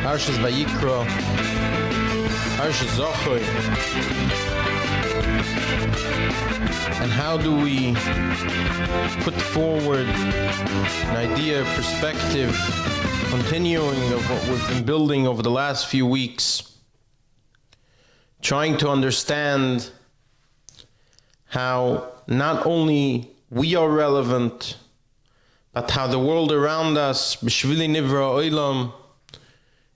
Parshas Vayikra, Parshas Zochor. And how do we put forward an idea, perspective, continuing of what we've been building over the last few weeks, trying to understand how not only we are relevant, but how the world around us, B'shvili Nivra Olam,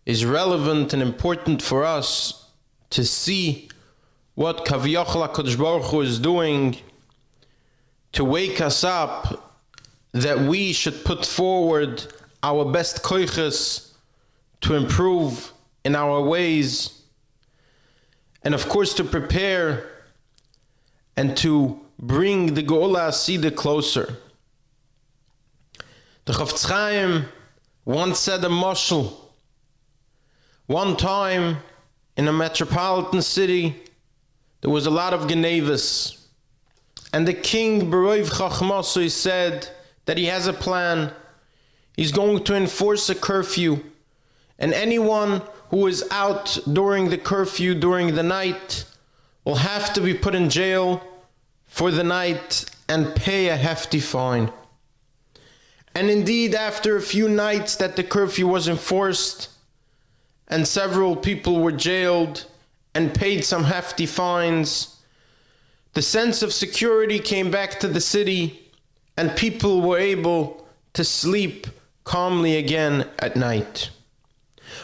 is relevant and important for us to see what Kaviyachal HaKadosh Baruch Hu is doing to wake us up that we should put forward our best koiches to improve in our ways, and of course to prepare and to bring the Geula Asida closer. The Chofetz Chaim once said a mashal. One time in a metropolitan city there was a lot of genevas, and the king Beroiv Chachmasoi said that he has a plan. He's going to enforce a curfew, and anyone who is out during the curfew during the night will have to be put in jail for the night and pay a hefty fine. And indeed, after a few nights that the curfew was enforced and several people were jailed and paid some hefty fines, the sense of security came back to the city and people were able to sleep calmly again at night.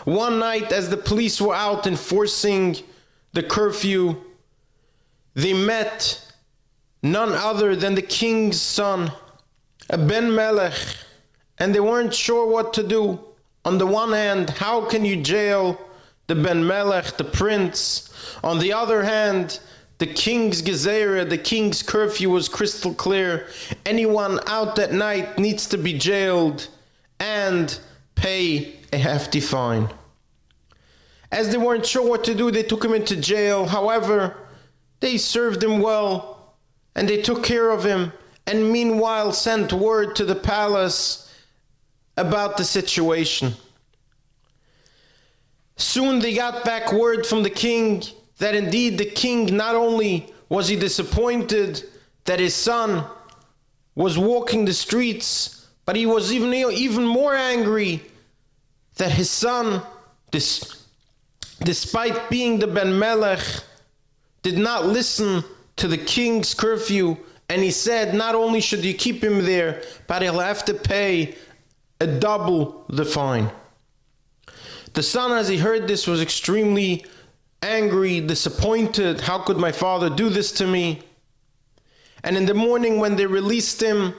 One night, as the police were out enforcing the curfew, they met none other than the king's son, a Ben Melech, and they weren't sure what to do. On the one hand, how can you jail the Ben Melech, the prince? On the other hand, the king's gezerah, the king's curfew was crystal clear. Anyone out at night needs to be jailed and pay a hefty fine. As they weren't sure what to do, they took him into jail. However, they served him well and they took care of him, and meanwhile sent word to the palace about the situation. Soon they got back word from the king that indeed the king, not only was he disappointed that his son was walking the streets, but he was even more angry that his son, despite being the Ben Melech, did not listen to the king's curfew. And he said, not only should you keep him there, but he'll have to pay a double the fine. The son, as he heard this, was extremely angry, disappointed. How could my father do this to me? And in the morning when they released him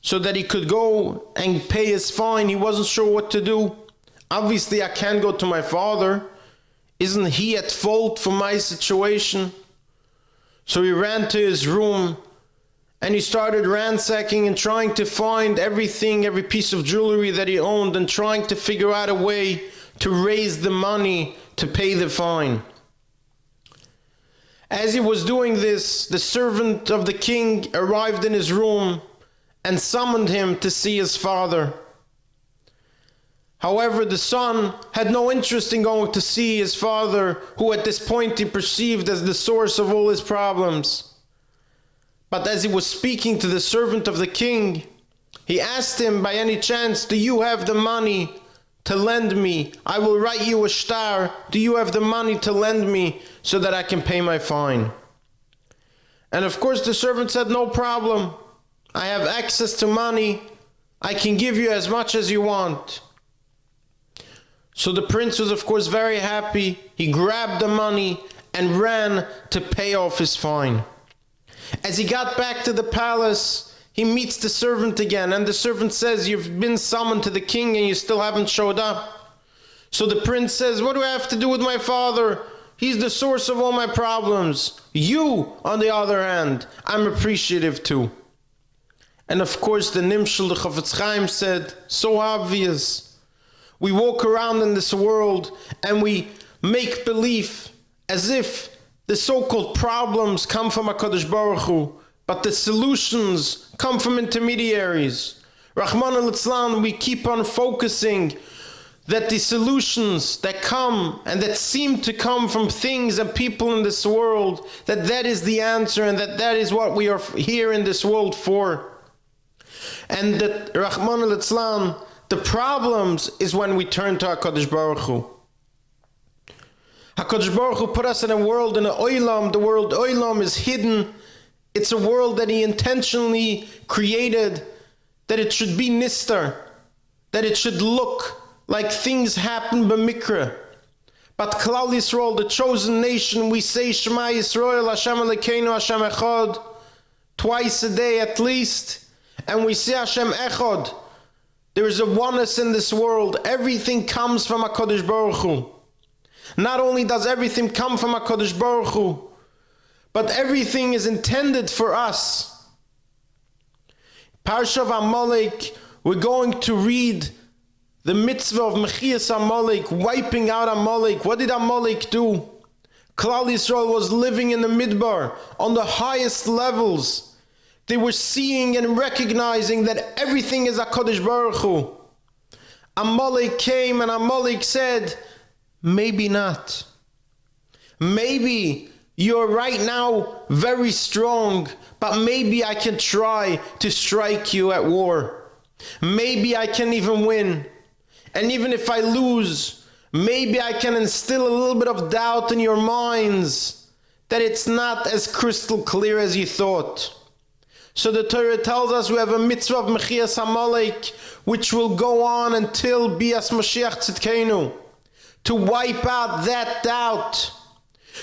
so that he could go and pay his fine, he wasn't sure what to do. Obviously, I can't go to my father. Isn't he at fault for my situation? So he ran to his room and he started ransacking and trying to find everything, every piece of jewelry that he owned, and trying to figure out a way to raise the money to pay the fine. As he was doing this, the servant of the king arrived in his room and summoned him to see his father. However, the son had no interest in going to see his father, who at this point he perceived as the source of all his problems. But as he was speaking to the servant of the king, he asked him, by any chance, do you have the money to lend me? I will write you a shtar. Do you have the money to lend me so that I can pay my fine? And of course the servant said, no problem. I have access to money. I can give you as much as you want. So the prince was of course very happy. He grabbed the money and ran to pay off his fine. As he got back to the palace, he meets the servant again, and the servant says, you've been summoned to the king and you still haven't showed up. So the prince says, what do I have to do with my father? He's the source of all my problems. You, on the other hand, I'm appreciative too. And of course the Nimshal, the Chofetz Chaim, said, so obvious. We walk around in this world and we make believe as if the so-called problems come from HaKadosh Baruch Hu, but the solutions come from intermediaries. Rahman al-Islam, we keep on focusing that the solutions that come and that seem to come from things and people in this world, that is the answer, and that is what we are here in this world for. And that, Rahman al-Islam, the problems is when we turn to HaKadosh Baruch Hu. HaKadosh Baruch Hu put us in a world, in an oilam. The world oilam is hidden. It's a world that He intentionally created, that it should be nistar, that it should look like things happen b'mikra. But Klal Yisrael, the chosen nation, we say Shema Yisrael, Hashem Elokeinu, Hashem Echad, twice a day at least, and we say Hashem Echad. There is a oneness in this world. Everything comes from HaKadosh Baruch Hu. Not only does everything come from HaKadosh Baruch Hu, but everything is intended for us. Parshas Amoleik, we're going to read the mitzvah of Mechiyas Amoleik, wiping out Amoleik. What did Amoleik do? Klal Yisrael was living in the Midbar on the highest levels. They were seeing and recognizing that everything is HaKadosh Baruch Hu. Amoleik came and Amoleik said, maybe not. Maybe you're right now very strong, but maybe I can try to strike you at war. Maybe I can even win. And even if I lose, maybe I can instill a little bit of doubt in your minds that it's not as crystal clear as you thought. So the Torah tells us we have a mitzvah of Mechiyas Amoleik, which will go on until Bias Mashiach Tzidkenu, to wipe out that doubt,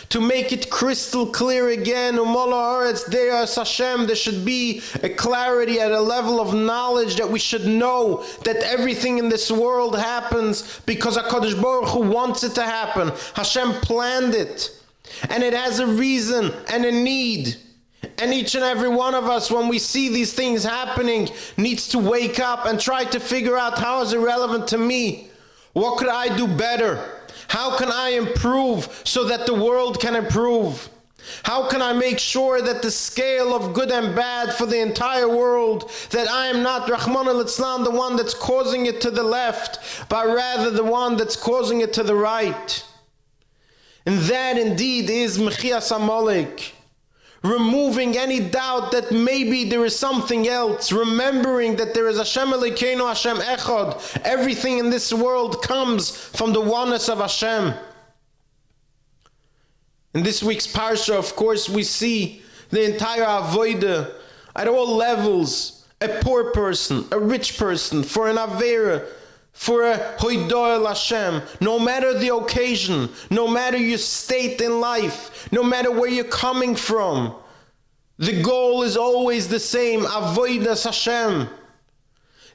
to make it crystal clear again. There should be a clarity at a level of knowledge that we should know that everything in this world happens because HaKadosh Baruch Hu wants it to happen. Hashem planned it, and it has a reason and a need. And each and every one of us, when we see these things happening, needs to wake up and try to figure out, how is it relevant to me? What could I do better? How can I improve so that the world can improve? How can I make sure that the scale of good and bad for the entire world, that I am not, Rahman al-Islam, the one that's causing it to the left, but rather the one that's causing it to the right? And that indeed is Mechiyas Amoleik. Removing any doubt that maybe there is something else, remembering that there is Hashem Elokeinu, Hashem Echad. Everything in this world comes from the oneness of Hashem. In this week's Parsha, of course, we see the entire Avodah at all levels. A poor person, a rich person, for an Avera, for a Hoidoel Hashem, no matter the occasion, no matter your state in life, no matter where you're coming from, the goal is always the same, Avodas Hashem.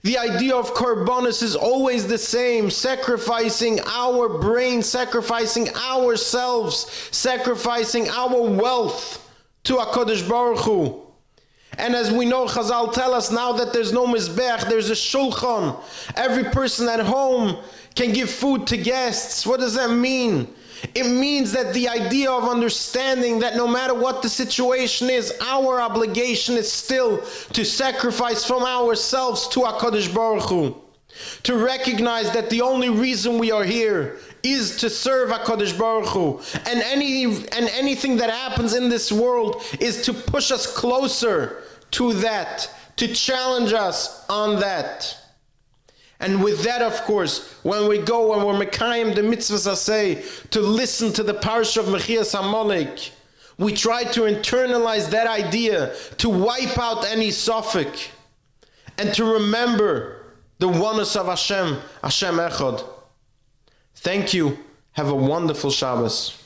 The idea of Korbanos is always the same, sacrificing our brain, sacrificing ourselves, sacrificing our wealth to HaKadosh Baruch Hu. And as we know, Chazal tell us now that there's no Mizbech, there's a Shulchan. Every person at home can give food to guests. What does that mean? It means that the idea of understanding that no matter what the situation is, our obligation is still to sacrifice from ourselves to HaKadosh Baruch Hu. To recognize that the only reason we are here is to serve HaKadosh Baruch Hu. And anything that happens in this world is to push us closer to that, to challenge us on that. And with that, of course, when we go and we're Mekayim the mitzvahs asay, to listen to the Parsha of Mechiyas Amoleik, we try to internalize that idea, to wipe out any suffix, and to remember the oneness of Hashem, Hashem Echad. Thank you. Have a wonderful Shabbos.